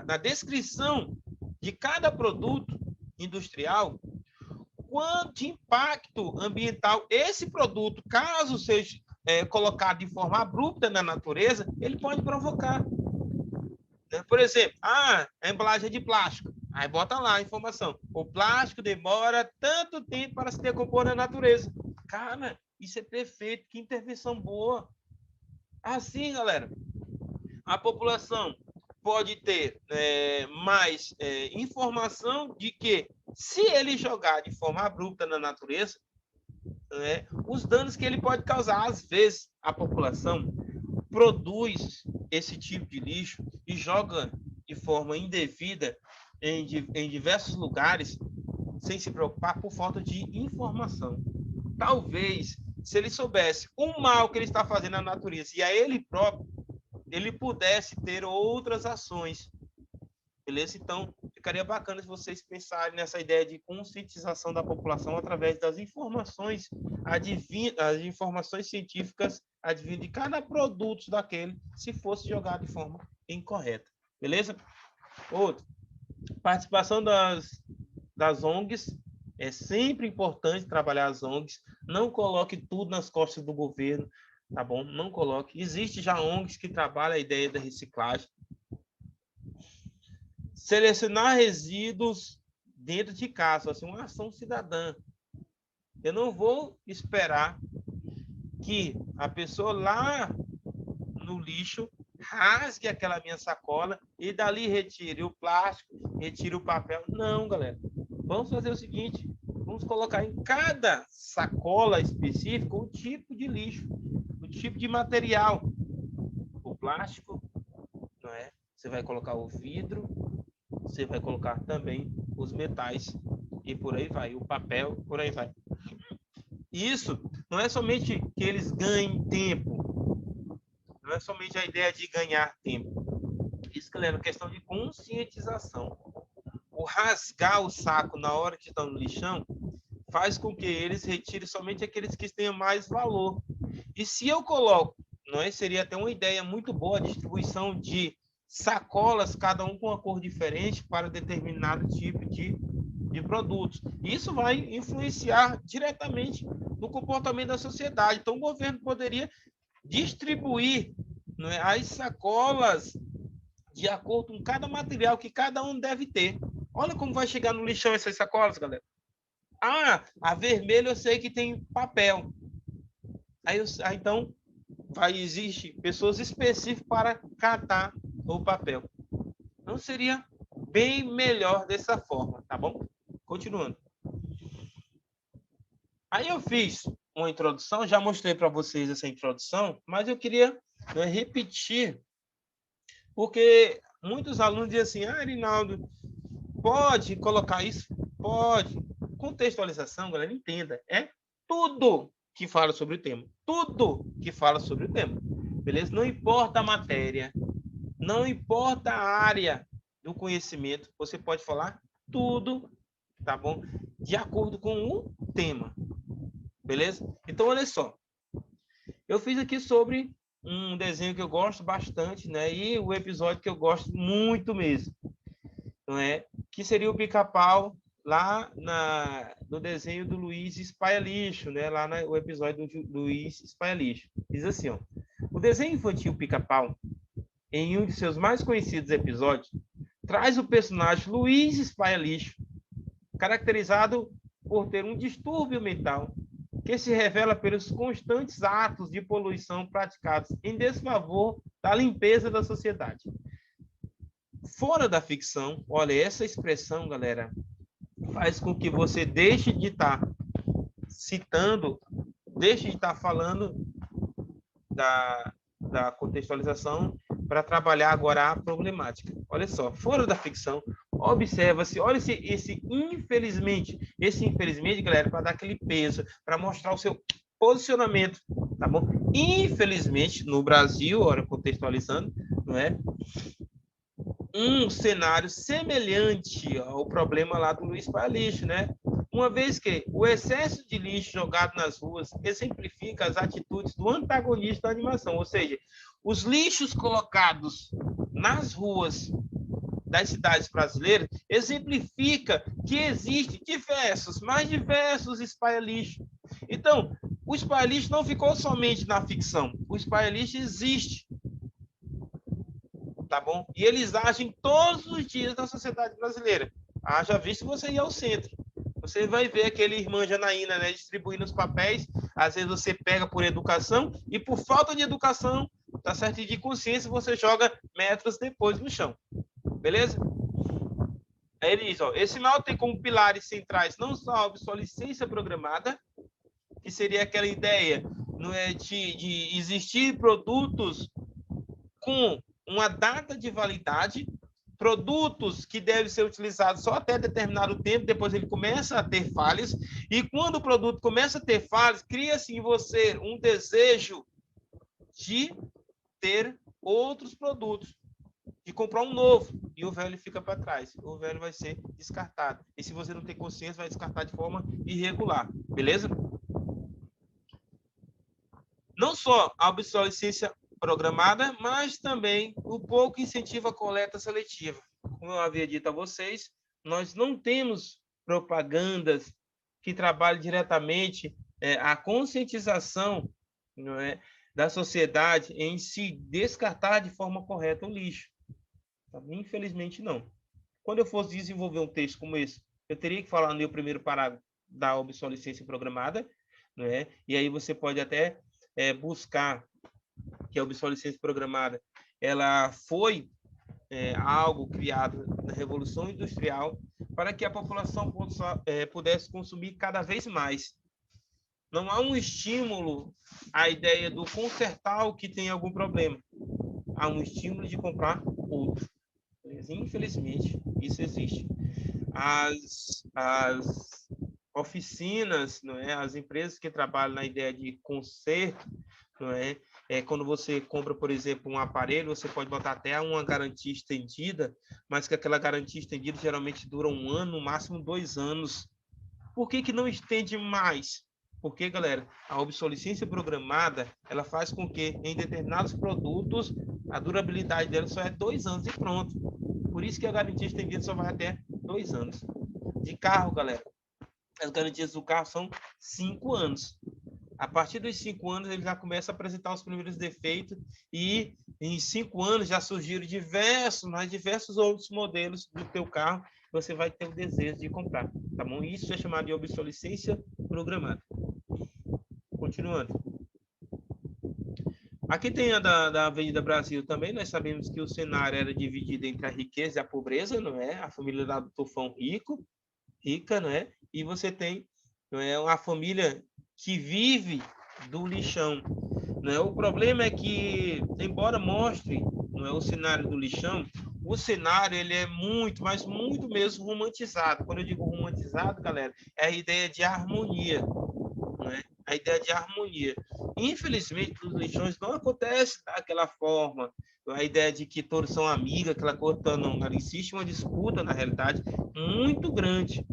na descrição de cada produto industrial quanto impacto ambiental esse produto, caso seja colocado de forma abrupta na natureza, ele pode provocar. Por exemplo, a embalagem de plástico. Aí bota lá a informação. O plástico demora tanto tempo para se decompor na natureza. Cara, isso é perfeito. Que intervenção boa. Assim, galera, a população pode ter mais informação de que, se ele jogar de forma abrupta na natureza, os danos que ele pode causar. Às vezes, a população produz esse tipo de lixo e joga de forma indevida em diversos lugares, sem se preocupar, por falta de informação. Talvez, se ele soubesse o mal que ele está fazendo à natureza e a ele próprio, ele pudesse ter outras ações. Beleza? Então, ficaria bacana se vocês pensarem nessa ideia de conscientização da população através das informações as informações científicas advindo de cada produto daquele, se fosse jogado de forma incorreta. Beleza? Outro. Participação das ONGs. É sempre importante trabalhar as ONGs. Não coloque tudo nas costas do governo, tá bom? Não coloque. Existe já ONGs que trabalham a ideia da reciclagem. Selecionar resíduos dentro de casa, assim, uma ação cidadã. Eu não vou esperar que a pessoa lá no lixo rasgue aquela minha sacola e dali retire o plástico, retire o papel. Não, galera. Vamos fazer o seguinte, vamos colocar em cada sacola específica o tipo de lixo, o tipo de material. O plástico, não é? Você vai colocar o vidro, você vai colocar também os metais e por aí vai, o papel, por aí vai. Isso não é somente que eles ganhem tempo, não é somente a ideia de ganhar tempo. Isso, galera, é questão de conscientização. O rasgar o saco na hora que estão no lixão faz com que eles retirem somente aqueles que tenham mais valor. E se eu coloco, não é? Seria até uma ideia muito boa a distribuição de sacolas, cada um com uma cor diferente para determinado tipo de produtos. Isso vai influenciar diretamente no comportamento da sociedade. Então, o governo poderia distribuir, não é, as sacolas de acordo com cada material que cada um deve ter. Olha como vai chegar no lixão essas sacolas, galera. Ah, a vermelha eu sei que tem papel. Aí então, existe pessoas específicas para catar o papel. Então, seria bem melhor dessa forma, tá bom? Continuando. Aí eu fiz uma introdução, já mostrei para vocês essa introdução, mas eu queria repetir, porque muitos alunos dizem assim, Arinaldo, pode colocar isso? Pode. Contextualização, galera, entenda, é tudo que fala sobre o tema. Tudo que fala sobre o tema. Beleza? Não importa a matéria, não importa a área do conhecimento, você pode falar tudo, tá bom? De acordo com o tema. Beleza? Então, olha só. Eu fiz aqui sobre um desenho que eu gosto bastante, né? E o episódio que eu gosto muito mesmo, não é? Que seria o Pica-Pau lá no desenho do Luiz Espaia-Lixo, né? Lá no episódio do Luiz Espaia-Lixo. Diz assim, ó. O desenho infantil Pica-Pau, em um de seus mais conhecidos episódios, traz o personagem Luiz Espaia-Lixo, caracterizado por ter um distúrbio mental que se revela pelos constantes atos de poluição praticados em desfavor da limpeza da sociedade. Fora da ficção, olha, essa expressão, galera, faz com que você deixe de estar citando, deixe de estar falando da contextualização para trabalhar agora a problemática. Olha só, fora da ficção, observa-se, olha esse infelizmente, galera, para dar aquele peso, para mostrar o seu posicionamento, tá bom? Infelizmente, no Brasil, olha, contextualizando, não é? Um cenário semelhante ao problema lá do Luiz Espaia-Lixo, né? uma vez que o excesso de lixo jogado nas ruas exemplifica as atitudes do antagonista da animação, ou seja, os lixos colocados nas ruas das cidades brasileiras exemplifica que existe mais diversos espalha-lixo. Então, o espalha-lixo não ficou somente na ficção, o espalha-lixo existe, tá bom? E eles agem todos os dias na sociedade brasileira. Haja visto você ir ao centro. Você vai ver aquele irmã Janaína, né, distribuindo os papéis. Às vezes você pega por educação e por falta de educação, tá certo? E de consciência, você joga metros depois no chão. Beleza? Aí ele diz, ó, esse mal tem como pilares centrais não só a obsolescência programada, que seria aquela ideia, não é, de existir produtos com uma data de validade, produtos que devem ser utilizados só até determinado tempo, depois ele começa a ter falhas, e quando o produto começa a ter falhas, cria-se em você um desejo de ter outros produtos, de comprar um novo, e o velho fica para trás. O velho vai ser descartado. E se você não tem consciência, vai descartar de forma irregular. Beleza? Não só a obsolescência programada, mas também o pouco incentivo à coleta seletiva. Como eu havia dito a vocês, nós não temos propagandas que trabalhem diretamente a conscientização, não é, da sociedade em se descartar de forma correta o lixo. Infelizmente, não. Quando eu fosse desenvolver um texto como esse, eu teria que falar no meu primeiro parágrafo da obsolescência programada, né? E aí você pode até buscar que a obsolescência programada ela foi algo criado na Revolução Industrial para que a população pudesse consumir cada vez mais. Não há um estímulo à ideia do consertar o que tem algum problema. Há um estímulo de comprar outro. Infelizmente, isso existe. As oficinas, não é? As empresas que trabalham na ideia de conserto, não é? Quando você compra, por exemplo, um aparelho, você pode botar até uma garantia estendida, mas que aquela garantia estendida geralmente dura 1 ano, no máximo 2 anos. Por que não estende mais? Porque, galera, a obsolescência programada, ela faz com que, em determinados produtos, a durabilidade dela só é 2 anos e pronto. Por isso que a garantia estendida só vai até 2 anos. De carro, galera, as garantias do carro são 5 anos. A partir dos 5 anos, ele já começa a apresentar os primeiros defeitos e em 5 anos já surgiram diversos outros modelos do teu carro que você vai ter o desejo de comprar, tá bom? Isso é chamado de obsolescência programada. Continuando. Aqui tem a da Avenida Brasil também. Nós sabemos que o cenário era dividido entre a riqueza e a pobreza, não é? A família lá do Tufão rica, não é? E você tem, não é, uma família que vive do lixão, não é? O problema é que, embora mostre, não é, o cenário do lixão, o cenário ele é muito, mas muito mesmo romantizado. Quando eu digo romantizado, galera, é a ideia de harmonia, não é? A ideia de harmonia. Infelizmente, nos lixões não acontece daquela forma. A ideia de que todos são amigos, aquela coisa, não. Existe uma disputa, na realidade, muito grande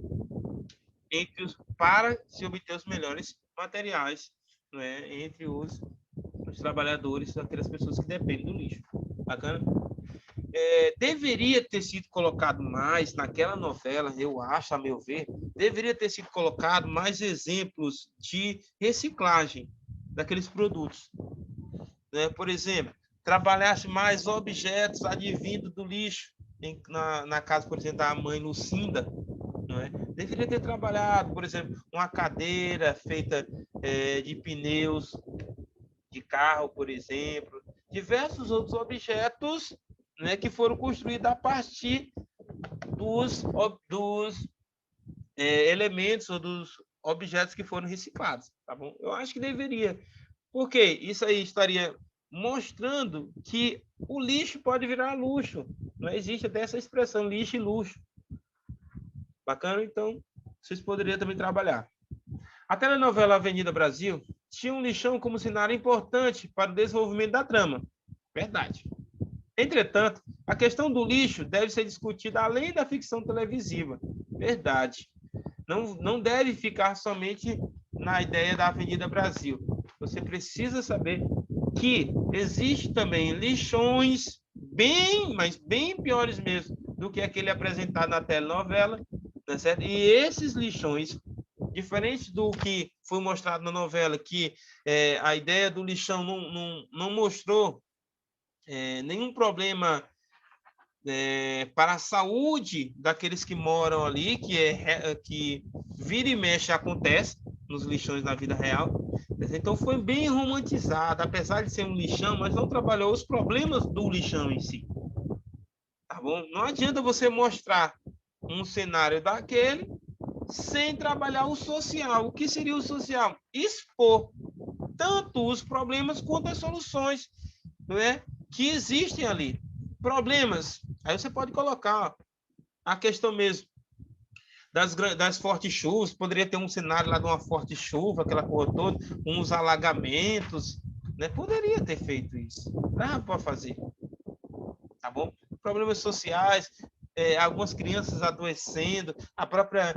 para se obter os melhores materiais, não é? Entre os trabalhadores, aquelas pessoas que dependem do lixo. Bacana? Deveria ter sido colocado mais naquela novela, eu acho, a meu ver, deveria ter sido colocado mais exemplos de reciclagem daqueles produtos. Né? Por exemplo, trabalhasse mais objetos advindos do lixo, na casa, por exemplo, da mãe Lucinda, não é? Deveria ter trabalhado, por exemplo, uma cadeira feita de pneus de carro, por exemplo, diversos outros objetos, né, que foram construídos a partir dos elementos ou dos objetos que foram reciclados, tá bom? Eu acho que deveria, porque isso aí estaria mostrando que o lixo pode virar luxo. Não existe até essa expressão lixo e luxo. Bacana? Então, vocês poderiam também trabalhar. A telenovela Avenida Brasil tinha um lixão como cenário importante para o desenvolvimento da trama. Verdade. Entretanto, a questão do lixo deve ser discutida além da ficção televisiva. Verdade. não deve ficar somente na ideia da Avenida Brasil. Você precisa saber que existe também lixões mas bem piores mesmo do que aquele apresentado na telenovela, tá certo? E esses lixões, diferente do que foi mostrado na novela, que a ideia do lixão não mostrou nenhum problema para a saúde daqueles que moram ali, que vira e mexe acontece nos lixões na vida real. Então foi bem romantizado, apesar de ser um lixão, mas não trabalhou os problemas do lixão em si. Tá bom? Não adianta você mostrar um cenário daquele sem trabalhar o social. O que seria o social? Expor tanto os problemas quanto as soluções, não é? Que existem ali. Problemas, aí você pode colocar ó, a questão mesmo das fortes chuvas, poderia ter um cenário lá de uma forte chuva, aquela coisa toda, uns alagamentos, né? Poderia ter feito isso. Dá para fazer, tá bom? Problemas sociais, algumas crianças adoecendo, a própria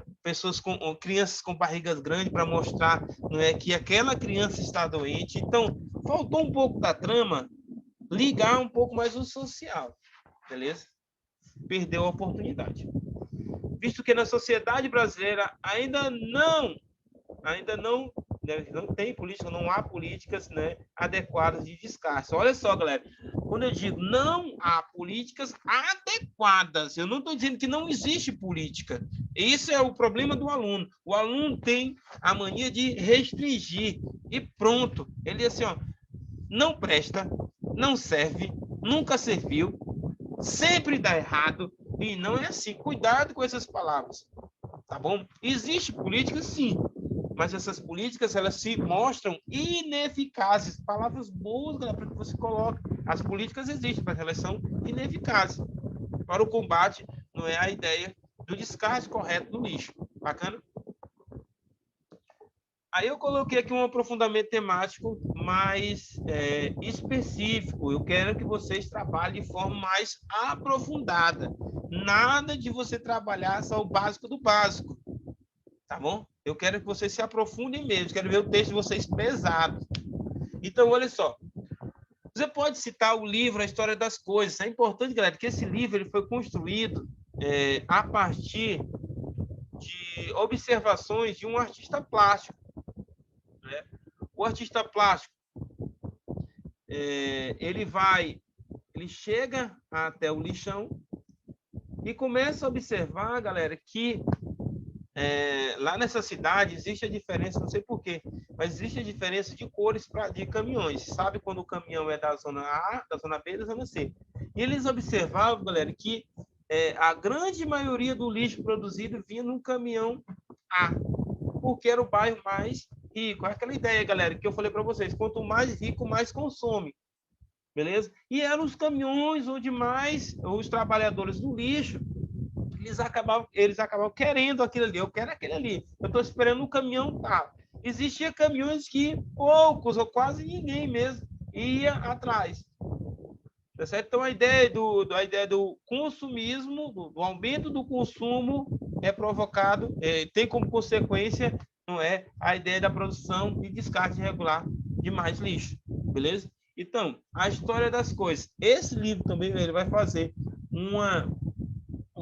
crianças com barrigas grandes para mostrar, não é, que aquela criança está doente. Então, faltou um pouco da trama ligar um pouco mais o social, beleza? Perdeu a oportunidade. Visto que na sociedade brasileira ainda não tem política, não há políticas, né, adequadas de descarte. Olha só, galera, quando eu digo não há políticas adequadas, eu não estou dizendo que não existe política. Esse é o problema do aluno. O aluno tem a mania de restringir e pronto. Ele assim, ó, não presta, não serve, nunca serviu, sempre dá errado, e não é assim. Cuidado com essas palavras, tá bom? Existe política, sim, mas essas políticas, elas se mostram ineficazes. Palavras boas, galera, para que você coloque. As políticas existem, mas elas são ineficazes para o combate, não é a ideia do descarte correto do lixo. Bacana? Aí eu coloquei aqui um aprofundamento temático mais específico. Eu quero que vocês trabalhem de forma mais aprofundada. Nada de você trabalhar só o básico do básico, tá bom? Eu quero que vocês se aprofundem mesmo. Quero ver o texto de vocês pesado. Então, olha só. Você pode citar o livro A História das Coisas. É importante, galera, que esse livro ele foi construído a partir de observações de um artista plástico. Né? O artista plástico, ele chega até o lixão e começa a observar, galera, que lá nessa cidade existe a diferença, não sei porquê, mas existe a diferença de cores de caminhões. Sabe quando o caminhão é da zona A, da zona B e da zona C. E eles observavam, galera, que a grande maioria do lixo produzido vinha num caminhão A, porque era o bairro mais rico. É aquela ideia, galera, que eu falei para vocês, quanto mais rico, mais consome. Beleza? E eram os caminhões onde mais os trabalhadores do lixo eles acabavam querendo aquilo ali. Eu quero aquele ali. Eu estou esperando o caminhão tal. Existia caminhões que poucos ou quase ninguém mesmo ia atrás. Tá certo? Então a ideia do consumismo, do aumento do consumo é provocado, tem como consequência, não é, a ideia da produção e descarte irregular de mais lixo, beleza? Então, a história das coisas. Esse livro também ele vai fazer uma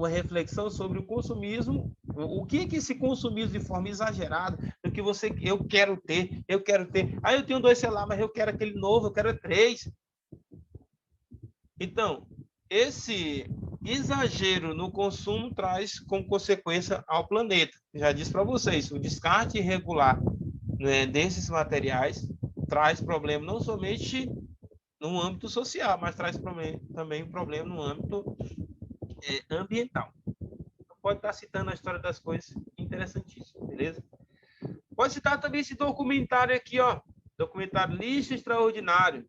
reflexão sobre o consumismo, o que esse consumismo de forma exagerada, do que eu quero ter, aí eu tenho 2 celulares, mas eu quero aquele novo, eu quero 3. Então, esse exagero no consumo traz como consequência ao planeta. Já disse para vocês, o descarte irregular, né, desses materiais traz problema não somente no âmbito social, mas traz também um problema no âmbito ambiental. Então, pode estar citando a história das coisas, interessantíssimo, beleza? Pode citar também esse documentário aqui, ó, documentário Lixo Extraordinário.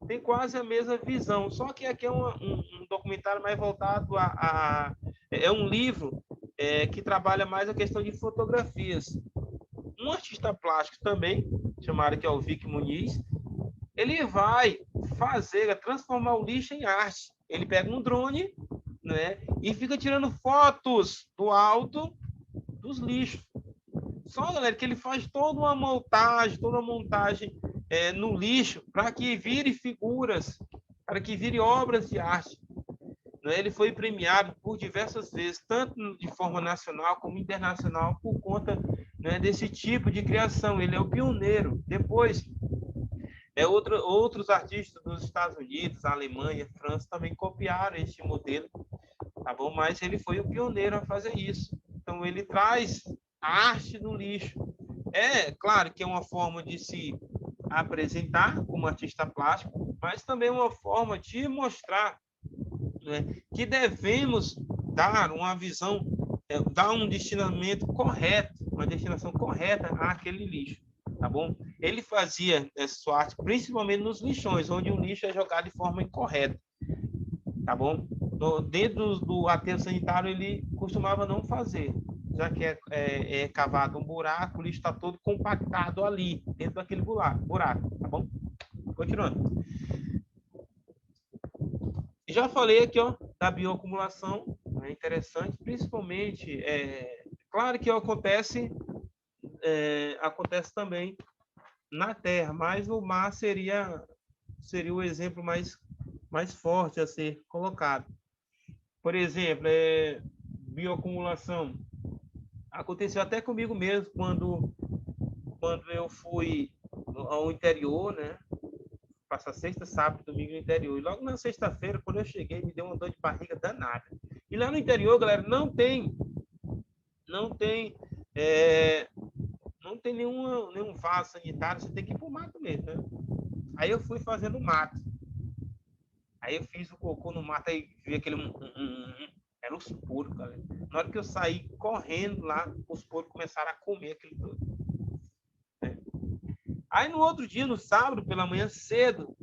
Tem quase a mesma visão, só que aqui é um documentário mais voltado é um livro que trabalha mais a questão de fotografias. Um artista plástico também, chamado que é o Vic Muniz, ele vai transformar o lixo em arte. Ele pega um drone, né, e fica tirando fotos do alto dos lixos. Só, galera, que ele faz toda uma montagem no lixo para que vire figuras, para que vire obras de arte. Né? Ele foi premiado por diversas vezes, tanto de forma nacional como internacional, por conta, né, desse tipo de criação. Ele é o pioneiro. Depois, outros artistas dos Estados Unidos, Alemanha, França, também copiaram este modelo, tá bom? Mas ele foi o pioneiro a fazer isso. Então, ele traz a arte no lixo. É claro que é uma forma de se apresentar como artista plástico, mas também uma forma de mostrar, né, que devemos dar uma visão, dar um destinamento correto, uma destinação correta àquele lixo, tá bom? Ele fazia essa sua arte principalmente nos lixões, onde o lixo é jogado de forma incorreta, tá bom? Dentro do aterro sanitário ele costumava não fazer, já que é cavado um buraco, o lixo está todo compactado ali, dentro daquele buraco, tá bom? Continuando. Já falei aqui, ó, da bioacumulação, é interessante, principalmente, claro que acontece também na Terra, mas no mar seria o exemplo mais forte a ser colocado. Por exemplo, bioacumulação. Aconteceu até comigo mesmo quando eu fui ao interior, né? Passar sexta, sábado, domingo no interior. E logo na sexta-feira, quando eu cheguei, me deu uma dor de barriga danada. E lá no interior, galera, não tem nenhum vaso sanitário, você tem que ir pro mato mesmo, né? Aí eu fui fazendo mato. Aí eu fiz o cocô no mato, aí vi aquele era os porcos, galera. Na hora que eu saí correndo lá, os porcos começaram a comer aquele todo. Né? Aí no outro dia, no sábado, pela manhã cedo,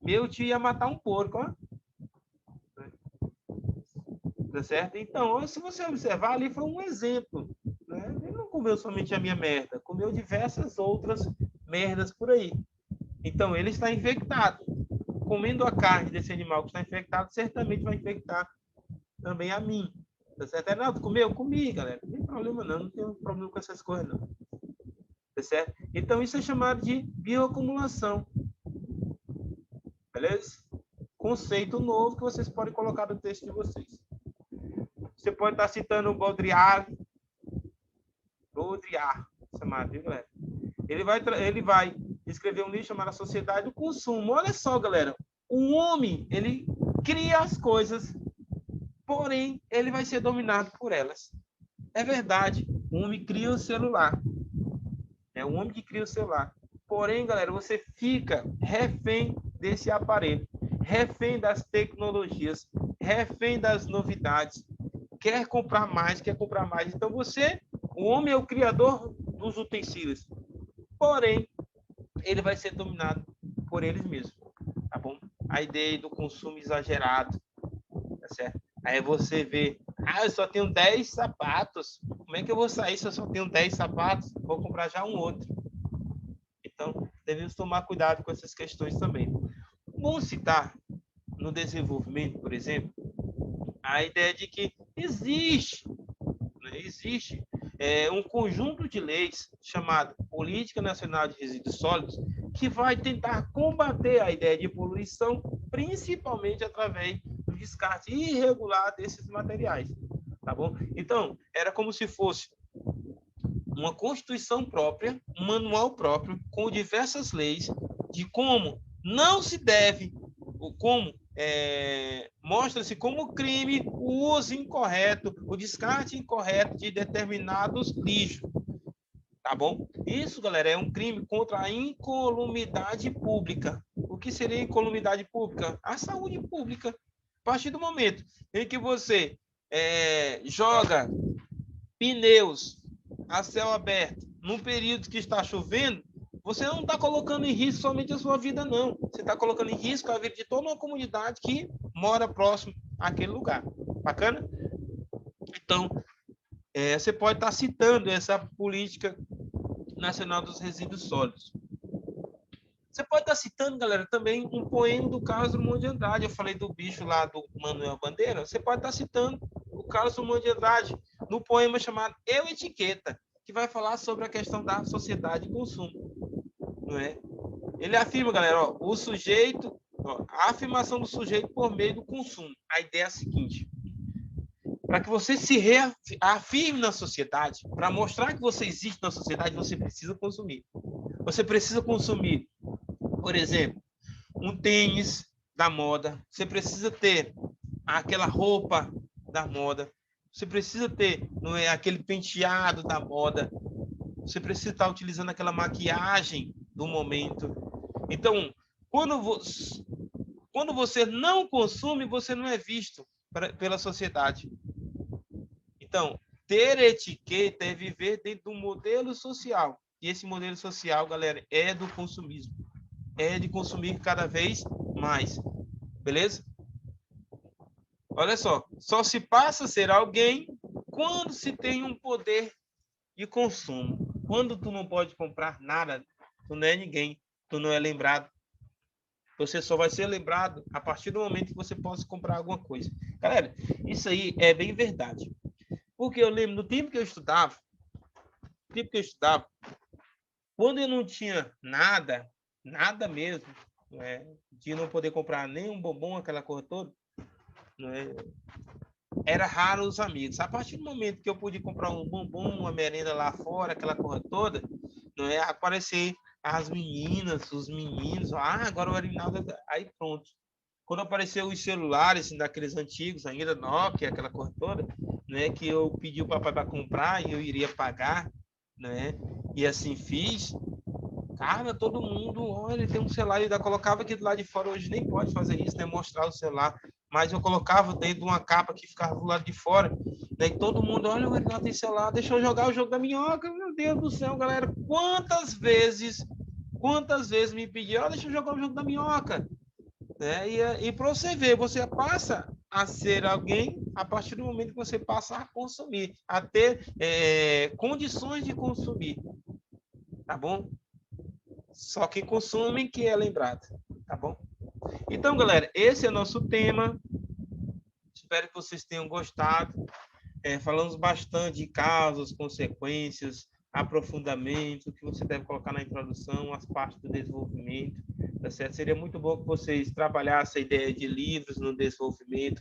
meu tio ia matar um porco, ó. Tá certo? Então, se você observar, ali foi um exemplo. Né? Ele não comeu somente a minha merda, comeu diversas outras merdas por aí. Então, ele está infectado. Comendo a carne desse animal que está infectado, certamente vai infectar também a mim. Tá certo? Não, tu comeu? Comi, galera. Não tem problema não, não tem problema com essas coisas não. Tá certo? Então, isso é chamado de bioacumulação. Beleza? Conceito novo que vocês podem colocar no texto de vocês. Você pode estar citando o Baudrillard, chamado, viu, galera? Ele vai escrever um livro chamado A Sociedade do Consumo. Olha só, galera. O homem, ele cria as coisas, porém, ele vai ser dominado por elas. É verdade. O homem cria o celular. É o homem que cria o celular. Porém, galera, você fica refém desse aparelho, refém das tecnologias, refém das novidades. Quer comprar mais. Então, o homem é o criador dos utensílios. Porém, ele vai ser dominado por eles mesmos, tá bom? A ideia do consumo exagerado, tá certo? Aí você vê, eu só tenho 10 sapatos. Como é que eu vou sair se eu só tenho 10 sapatos? Vou comprar já um outro. Então, devemos tomar cuidado com essas questões também. Vamos citar no desenvolvimento, por exemplo, a ideia de que existe um conjunto de leis chamado Política Nacional de Resíduos Sólidos que vai tentar combater a ideia de poluição, principalmente através do descarte irregular desses materiais, tá bom? Então, era como se fosse uma constituição própria, um manual próprio, com diversas leis de como não se deve, ou como mostra-se como crime o uso incorreto, o descarte incorreto de determinados lixos, tá bom? Isso, galera, é um crime contra a incolumidade pública. O que seria incolumidade pública? A saúde pública. A partir do momento em que você joga pneus a céu aberto num período que está chovendo, você não está colocando em risco somente a sua vida, não. Você está colocando em risco a vida de toda uma comunidade que mora próximo àquele lugar. Bacana? Então, você pode estar citando essa política nacional dos resíduos sólidos. Você pode estar citando, galera, também um poema do Carlos Drummond de Andrade. Eu falei do bicho lá do Manuel Bandeira. Você pode estar citando o Carlos Drummond de Andrade no poema chamado Eu Etiqueta, que vai falar sobre a questão da sociedade de consumo, não é? Ele afirma, galera, ó, o sujeito, ó, a afirmação do sujeito por meio do consumo. A ideia é a seguinte: para que você se reafirme na sociedade, para mostrar que você existe na sociedade, você precisa consumir. Você precisa consumir, por exemplo, um tênis da moda. Você precisa ter aquela roupa da moda. Você precisa ter, não é, aquele penteado da moda. Você precisa estar utilizando aquela maquiagem do momento. Então, quando você não consome, você não é visto pela sociedade. Então, ter etiqueta é viver dentro de um modelo social. E esse modelo social, galera, é do consumismo. É de consumir cada vez mais. Beleza? Olha só se passa a ser alguém quando se tem um poder de consumo. Quando tu não pode comprar nada, tu não é ninguém, tu não é lembrado. Você só vai ser lembrado a partir do momento que você possa comprar alguma coisa. Galera, isso aí é bem verdade. Porque eu lembro, no tempo que eu estudava, quando eu não tinha nada mesmo, de não poder comprar nem um bombom, aquela coisa toda, era raro os amigos. A partir do momento que eu pude comprar um bombom, uma merenda lá fora, aquela coisa toda, aparecer as meninas, os meninos, agora o Arinaldo, aí pronto. Quando apareceu os celulares, assim, daqueles antigos ainda, Nokia, aquela coisa toda, que eu pedi o papai para comprar e eu iria pagar, e assim fiz. Cara, todo mundo, olha, ele tem um celular, eu ainda colocava aqui do lado de fora, hoje nem pode fazer isso, mostrar o celular, mas eu colocava dentro de uma capa que ficava do lado de fora, e todo mundo, olha, o Renato tem celular, deixa eu jogar o jogo da minhoca, meu Deus do céu, galera, quantas vezes me pediram, deixa eu jogar o jogo da minhoca, e para você ver, você passa a ser alguém a partir do momento que você passa a consumir, a ter condições de consumir, tá bom? Só quem consome que é lembrado, tá bom? Então, galera, esse é o nosso tema. Espero que vocês tenham gostado. Falamos bastante de causas, consequências, aprofundamento, o que você deve colocar na introdução, as partes do desenvolvimento, tá certo? Seria muito bom que vocês trabalhassem a ideia de livros no desenvolvimento.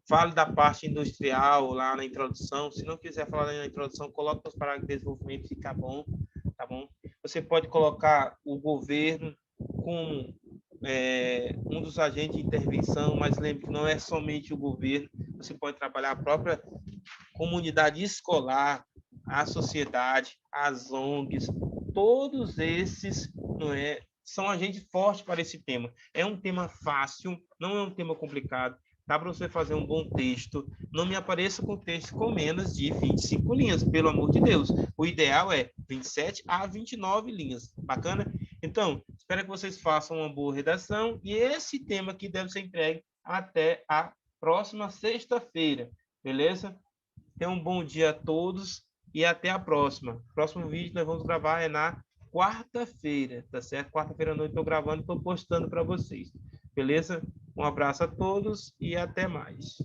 Fale da parte industrial lá na introdução. Se não quiser falar na introdução, coloque os parágrafos de desenvolvimento, fica bom, tá bom? Você pode colocar o governo como um dos agentes de intervenção, mas lembre que não é somente o governo, você pode trabalhar a própria comunidade escolar, a sociedade, as ONGs, todos esses são agentes fortes para esse tema. É um tema fácil, não é um tema complicado. Dá para você fazer um bom texto. Não me apareça com texto com menos de 25 linhas, pelo amor de Deus. O ideal é 27 a 29 linhas. Bacana? Então, espero que vocês façam uma boa redação e esse tema aqui deve ser entregue até a próxima sexta-feira. Beleza? Tenham um bom dia a todos e até a próxima. Próximo vídeo nós vamos gravar na quarta-feira, tá certo? Quarta-feira à noite estou gravando e estou postando para vocês. Beleza? Um abraço a todos e até mais.